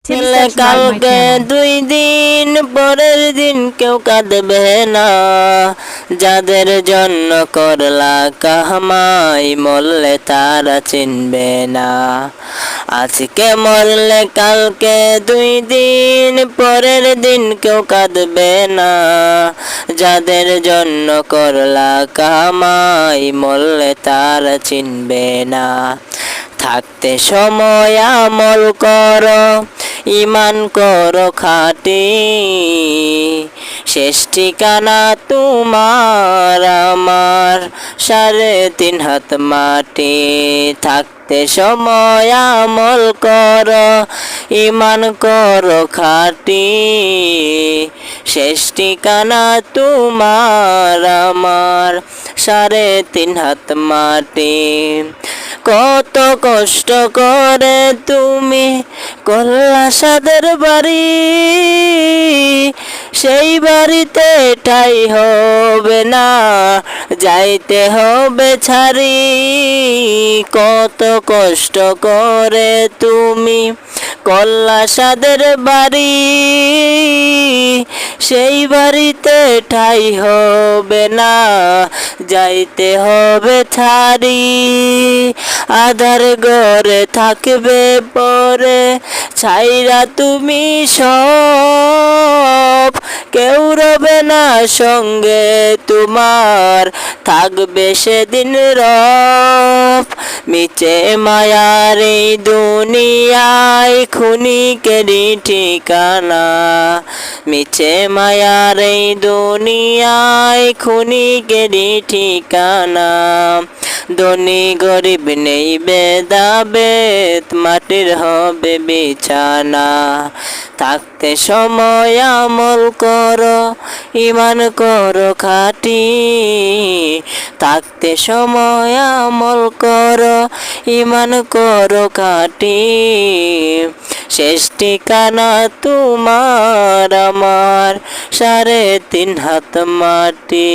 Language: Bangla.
কালকে 2 দিন পরের দিন কেউ কাঁদবে না, যাদের জন্য করলা কামাই মরলে তারা চিনবে না। আজকে মরলে কালকে 2 দিন পরের দিন কেউ কাঁদবে না, যাদের জন্য করলা কামাই মরলে তারা চিনবে না। থাকতে সময় আমল করো, ইমান করো খাঁটি, শেষ ঠিকানা তোমার আমার 3.5 হাত মাটি। থাকতে সময় আমল করো, ইমান করো খাঁটি, শেষ ঠিকানা তোমার আমার 3.5 হাত মাটি। কত কষ্ট করে তুমি করলা সাদের বাড়ি, সেই বাড়িতে ঠাই হবে না, যাইতে হবে ছাড়ি। কত কষ্ট করে তুমি করলা সাদের বাড়ি, সেই বাড়িতে ঠাই হবে না, যাইতে হবে ছাড়ি। আধার ঘরে থাকবে পরে ছাইরা তুমি সব, কেউ রবে না সঙ্গে তোমার, থাকবে সেদিন রব। মিছে মায়ার এই দুনিয়ায় ক্ষণিকেরই ঠিকানা, মিছে মায়ার এই দুনিয়ায় ক্ষণিকেরই ঠিকানা। ধনী গরিব নেই ভেদাভেদ, মাটির হবে বিছানা। থাকতে সময় আমল করো, ইমান করো খাঁটি, থাকতে সময় আমল করো, ইমান করো খাঁটি, শেষ ঠিকানা তোমার আমার 3.5 হাত মাটি।